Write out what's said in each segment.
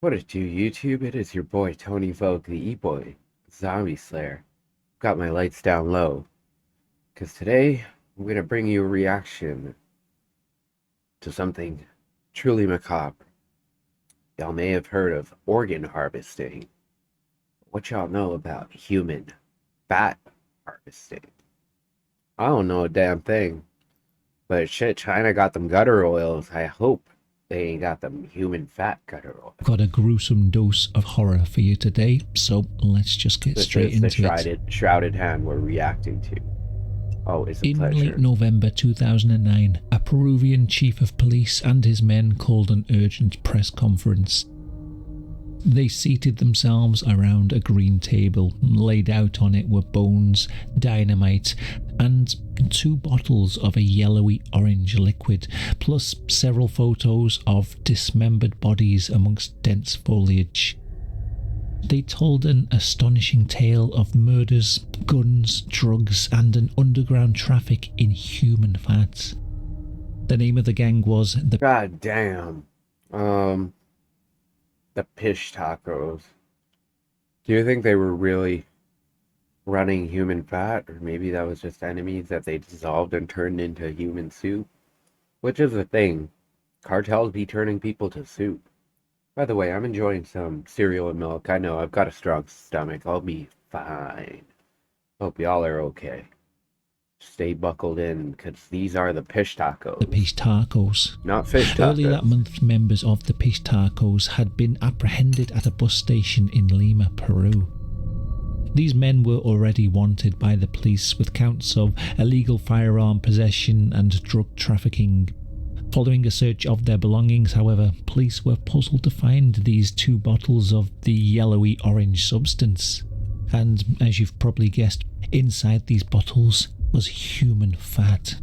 What it do, YouTube? It is your boy Tony Vogue, the E-Boy, Zombie Slayer. Got my lights down low, because today I'm gonna bring you a reaction to something truly macabre. Y'all may have heard of organ harvesting. What y'all know about human fat harvesting? I don't know a damn thing, but shit, China got them gutter oils. I hope they ain't got them human fat gutter oil. Got a gruesome dose of horror for you today, so let's just get straight into it. Shrouded hand we're reacting to. Oh, it's a pleasure. In late November 2009, a Peruvian chief of police and his men called an urgent press conference. They seated themselves around a green table. Laid out on it were bones, dynamite, and 2 bottles of a yellowy orange liquid, plus several photos of dismembered bodies amongst dense foliage. They told an astonishing tale of murders, guns, drugs, and an underground traffic in human fat. The name of the gang was the... God damn. The Pishtacos. Do you think they were really running human fat? Or maybe that was just enemies that they dissolved and turned into human soup? Which is the thing. Cartels be turning people to soup. By the way, I'm enjoying some cereal and milk. I know, I've got a strong stomach. I'll be fine. Hope y'all are okay. Stay buckled in, because these are the Pishtacos. The Pishtacos. Not fish tacos. Early that month, members of the Pishtacos had been apprehended at a bus station in Lima, Peru. These men were already wanted by the police with counts of illegal firearm possession and drug trafficking. Following a search of their belongings, however, police were puzzled to find these 2 bottles of the yellowy orange substance. And as you've probably guessed, inside these bottles was human fat.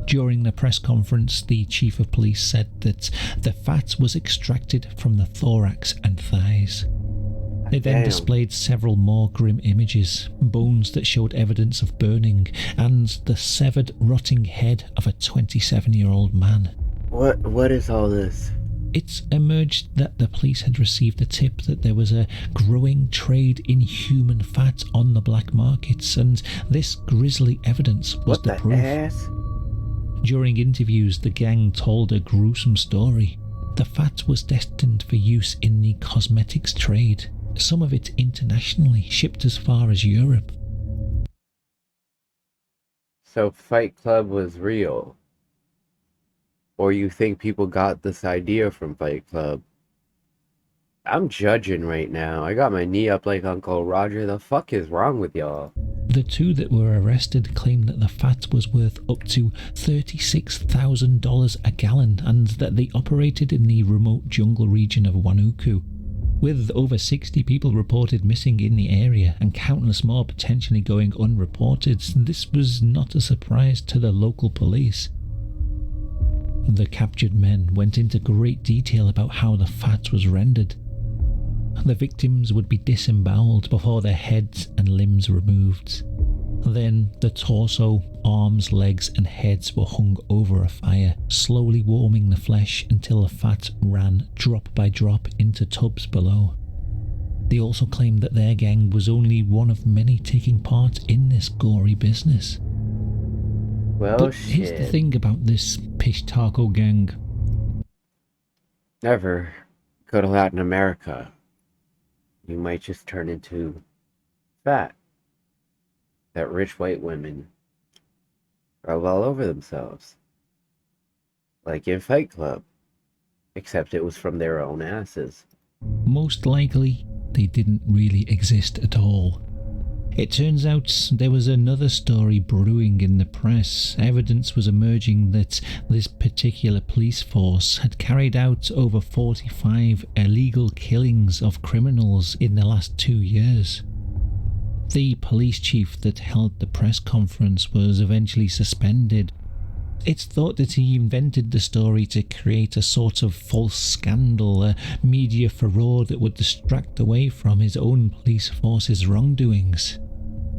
During the press conference, the chief of police said that the fat was extracted from the thorax and thighs. They then displayed several more grim images, bones that showed evidence of burning, and the severed, rotting head of a 27-year-old man. What is all this? It's emerged that the police had received a tip that there was a growing trade in human fat on the black markets, and this grisly evidence was the proof. Ass? During interviews, the gang told a gruesome story. The fat was destined for use in the cosmetics trade, some of it internationally, shipped as far as Europe. So Fight Club was real? Or you think people got this idea from Fight Club? I'm judging right now. I got my knee up like Uncle Roger. The fuck is wrong with y'all? The 2 that were arrested claimed that the fat was worth up to $36,000 a gallon and that they operated in the remote jungle region of Huánuco. With over 60 people reported missing in the area and countless more potentially going unreported, this was not a surprise to the local police. The captured men went into great detail about how the fat was rendered. The victims would be disemboweled before their heads and limbs removed. Then the torso, arms, legs and heads were hung over a fire, slowly warming the flesh until the fat ran drop by drop into tubs below. They also claimed that their gang was only one of many taking part in this gory business. Well, but shit. Here's the thing about this Pishtaco gang. Never go to Latin America. You might just turn into fat. That rich white women are all over themselves. Like in Fight Club. Except it was from their own asses. Most likely, they didn't really exist at all. It turns out there was another story brewing in the press. Evidence was emerging that this particular police force had carried out over 45 illegal killings of criminals in the last 2 years. The police chief that held the press conference was eventually suspended. It's thought that he invented the story to create a sort of false scandal, a media furore that would distract away from his own police force's wrongdoings.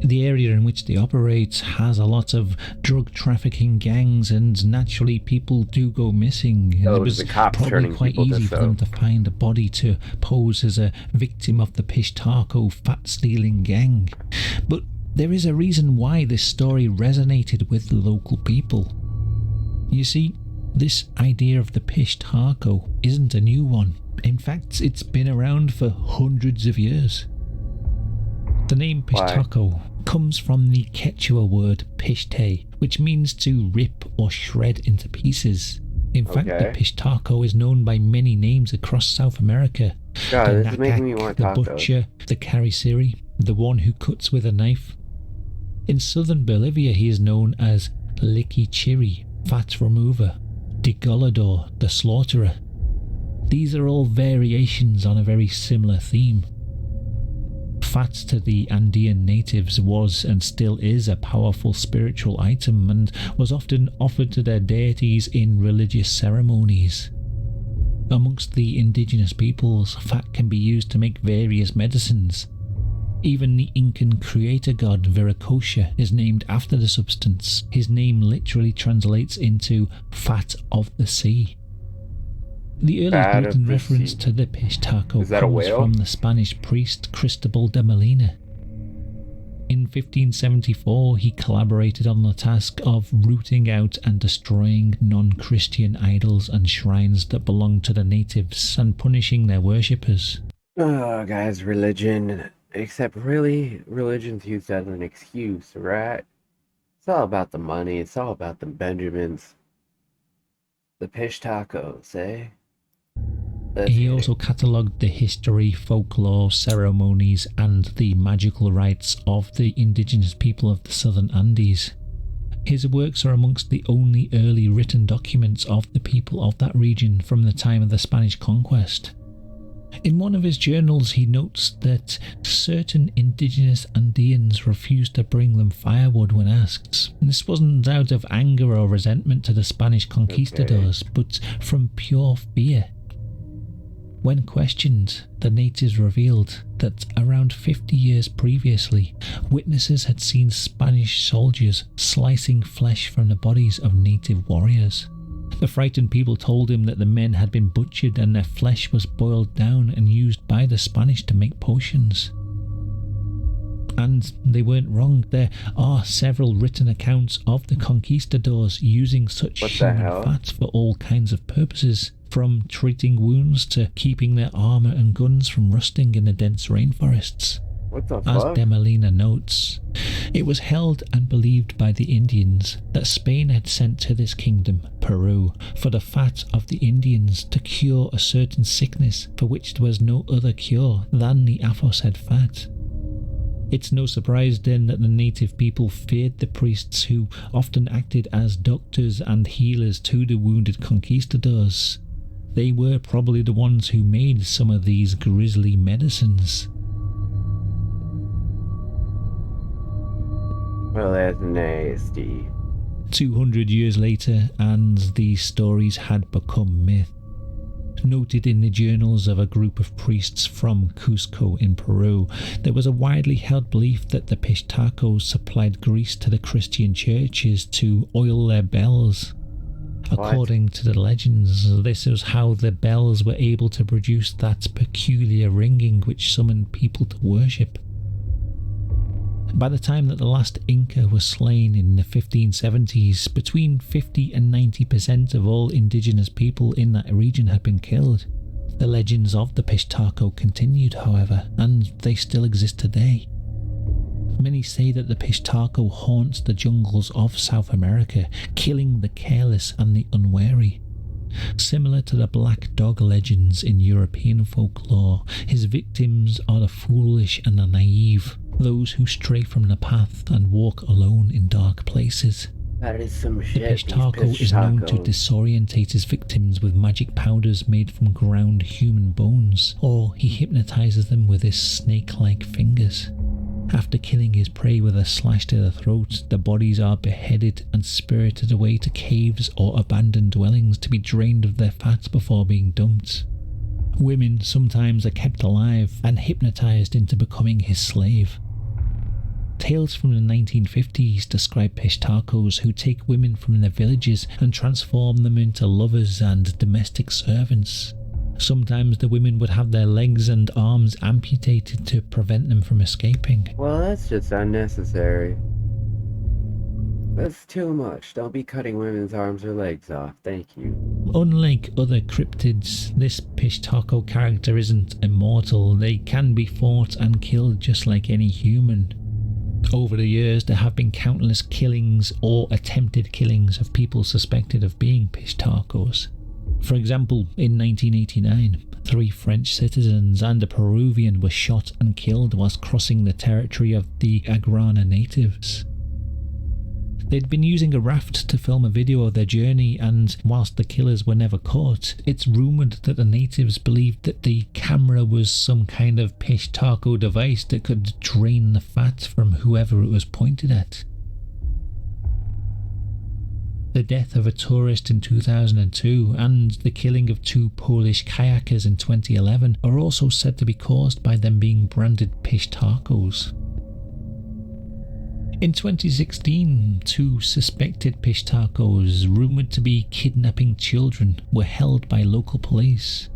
The area in which they operate has a lot of drug trafficking gangs, and naturally people do go missing. Oh, It was the cops probably turning quite people to easy for them soap. to find a body to pose as a victim of the Pishtacos fat-stealing gang. But there is a reason why this story resonated with the local people. You see, this idea of the Pishtacos isn't a new one. In fact, it's been around for hundreds of years. The name Pishtacos comes from the Quechua word pishte, which means to rip or shred into pieces. In fact, the Pishtacos is known by many names across South America. God, The this is making me Nakak, want the tacos. butcher, the cariciri, the one who cuts with a knife. In southern Bolivia, he is known as Liquichiri, fat remover, Degolador, the slaughterer. These are all variations on a very similar theme. Fat to the Andean natives was and still is a powerful spiritual item and was often offered to their deities in religious ceremonies. Amongst the indigenous peoples, fat can be used to make various medicines. Even the Incan creator god Viracocha is named after the substance. His name literally translates into fat of the sea. The earliest written reference to the Pishtacos comes from the Spanish priest Cristobal de Molina. In 1574, he collaborated on the task of rooting out and destroying non-Christian idols and shrines that belonged to the natives and punishing their worshippers. Oh, guys, religion. Except really, religion's used as an excuse, right? It's all about the money. It's all about the The Pishtacos, eh? He also catalogued the history, folklore, ceremonies, and the magical rites of the indigenous people of the southern Andes. His works are amongst the only early written documents of the people of that region from the time of the Spanish conquest. In one of his journals, he notes that certain indigenous Andeans refused to bring them firewood when asked. This wasn't out of anger or resentment to the Spanish conquistadors, but from pure fear. When questioned, the natives revealed that around 50 years previously, witnesses had seen Spanish soldiers slicing flesh from the bodies of native warriors. The frightened people told him that the men had been butchered and their flesh was boiled down and used by the Spanish to make potions. And they weren't wrong. There are several written accounts of the conquistadors using such human fat for all kinds of purposes, from treating wounds to keeping their armour and guns from rusting in the dense rainforests. What the As fuck? De Molina notes, it was held and believed by the Indians that Spain had sent to this kingdom, Peru, for the fat of the Indians to cure a certain sickness for which there was no other cure than the aforesaid fat. It's no surprise then that the native people feared the priests who often acted as doctors and healers to the wounded conquistadors. They were probably the ones who made some of these grisly medicines. Well, that's nasty. 200 years later, and these stories had become myth. Noted in the journals of a group of priests from Cusco in Peru, there was a widely held belief that the Pishtacos supplied grease to the Christian churches to oil their bells. According to the legends, this was how the bells were able to produce that peculiar ringing which summoned people to worship. By the time that the last Inca was slain in the 1570s, between 50 and 90% of all indigenous people in that region had been killed. The legends of the Pishtacos continued, however, and they still exist today. Many say that the Pishtacos haunts the jungles of South America, killing the careless and the unwary. Similar to the black dog legends in European folklore, his victims are the foolish and the naive, those who stray from the path and walk alone in dark places. That is some The shit. Pishtacos is known to disorientate his victims with magic powders made from ground human bones, or he hypnotizes them with his snake-like fingers. After killing his prey with a slash to the throat, the bodies are beheaded and spirited away to caves or abandoned dwellings to be drained of their fat before being dumped. Women sometimes are kept alive and hypnotized into becoming his slave. Tales from the 1950s describe Pishtacos who take women from their villages and transform them into lovers and domestic servants. Sometimes the women would have their legs and arms amputated to prevent them from escaping. Well, that's just unnecessary. That's too much. Don't be cutting women's arms or legs off. Thank you. Unlike other cryptids, this Pishtaco character isn't immortal. They can be fought and killed just like any human. Over the years, there have been countless killings or attempted killings of people suspected of being Pishtacos. For example, in 1989, 3 French citizens and a Peruvian were shot and killed whilst crossing the territory of the Agrana natives. They'd been using a raft to film a video of their journey, and whilst the killers were never caught, it's rumoured that the natives believed that the camera was some kind of Pishtako device that could drain the fat from whoever it was pointed at. The death of a tourist in 2002 and the killing of 2 Polish kayakers in 2011 are also said to be caused by them being branded Pishtacos. In 2016, 2 suspected Pishtacos, rumoured to be kidnapping children, were held by local police.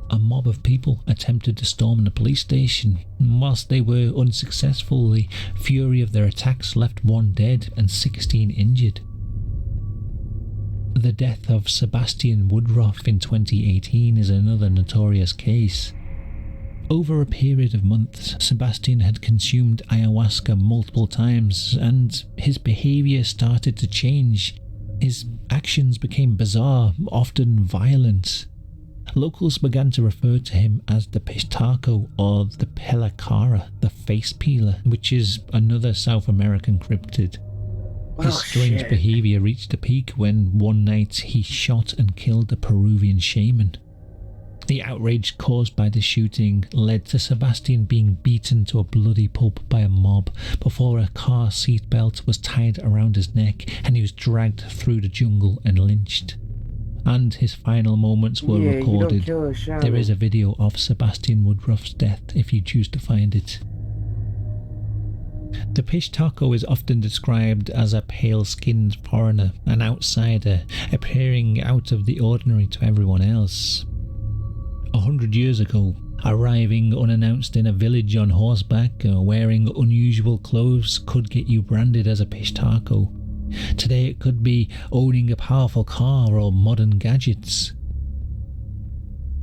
A mob of people attempted to storm the police station, and whilst they were unsuccessful, the fury of their attacks left 1 dead and 16 injured. The death of Sebastian Woodruff in 2018 is another notorious case. Over a period of months, Sebastian had consumed ayahuasca multiple times, and his behaviour started to change. His actions became bizarre, often violent. Locals began to refer to him as the Pishtaco or the Pelacara, the face peeler, which is another South American cryptid. His strange behaviour reached a peak when one night he shot and killed a Peruvian shaman. The outrage caused by the shooting led to Sebastian being beaten to a bloody pulp by a mob before a car seatbelt was tied around his neck and he was dragged through the jungle and lynched. And his final moments were recorded. There is a video of Sebastian Woodruff's death if you choose to find it. The Pishtaco is often described as a pale-skinned foreigner, an outsider, appearing out of the ordinary to everyone else. 100 years ago, arriving unannounced in a village on horseback or wearing unusual clothes could get you branded as a Pishtaco. Today it could be owning a powerful car or modern gadgets.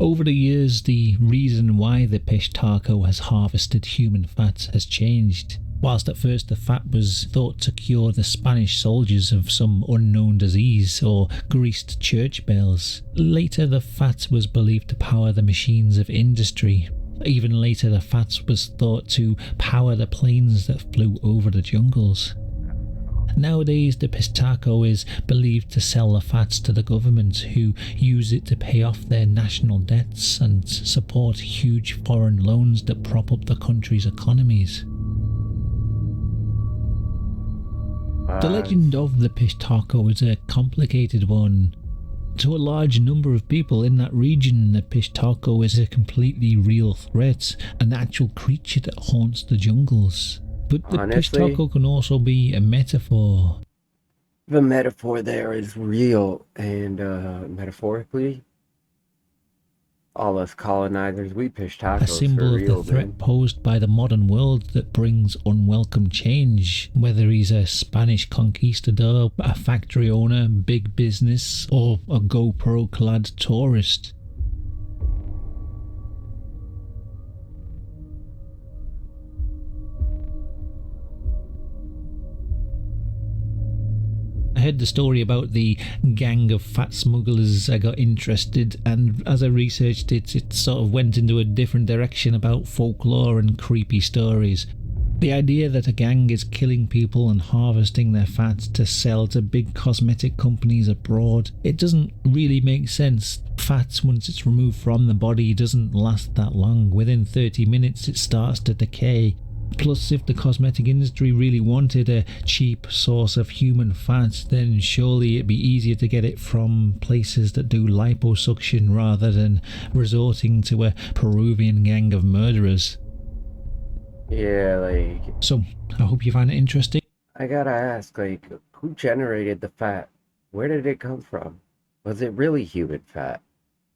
Over the years, the reason why the Pishtaco has harvested human fat has changed. Whilst at first the fat was thought to cure the Spanish soldiers of some unknown disease or greased church bells, later the fat was believed to power the machines of industry. Even later the fat was thought to power the planes that flew over the jungles. Nowadays the Pishtaco is believed to sell the fats to the government, who use it to pay off their national debts and support huge foreign loans that prop up the country's economies. The legend of the Pishtaco is a complicated one. To a large number of people in that region, the Pishtaco is a completely real threat, an actual creature that haunts the jungles. But the Pishtaco can also be a metaphor. The metaphor there is real, and metaphorically, all us colonizers, we Pishtacos a symbol for real, of the threat posed by the modern world that brings unwelcome change, whether he's a Spanish conquistador, a factory owner, big business, or a GoPro-clad tourist. I heard the story about the gang of fat smugglers. I got interested, and as I researched it, it sort of went into a different direction about folklore and creepy stories. The idea that a gang is killing people and harvesting their fat to sell to big cosmetic companies abroad, it doesn't really make sense. Fat, once it's removed from the body, doesn't last that long. Within 30 minutes it starts to decay. Plus, if the cosmetic industry really wanted a cheap source of human fat, then surely it'd be easier to get it from places that do liposuction rather than resorting to a Peruvian gang of murderers. Yeah, like, So, I hope you find it interesting. I gotta ask, like, who generated the fat? Where did it come from? Was it really human fat?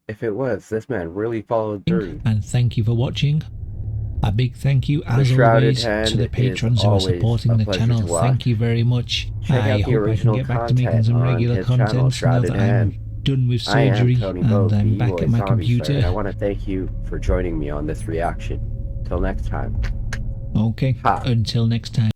If it was, this man really followed through. And thank you for watching. A big thank you, The as Shrouded always, to the Hand is patrons who are always supporting a the pleasure channel. to watch. Thank you very much. Check I out the hope I can original get back to making content some on regular his channel, content now Shrouded that Hand. I'm done with I am surgery Tony and Vogue, I'm the back E-Boy at my Zombie Slayer, and I computer. want to thank you for joining me on this reaction. Till next time. Okay, Ha! until next time.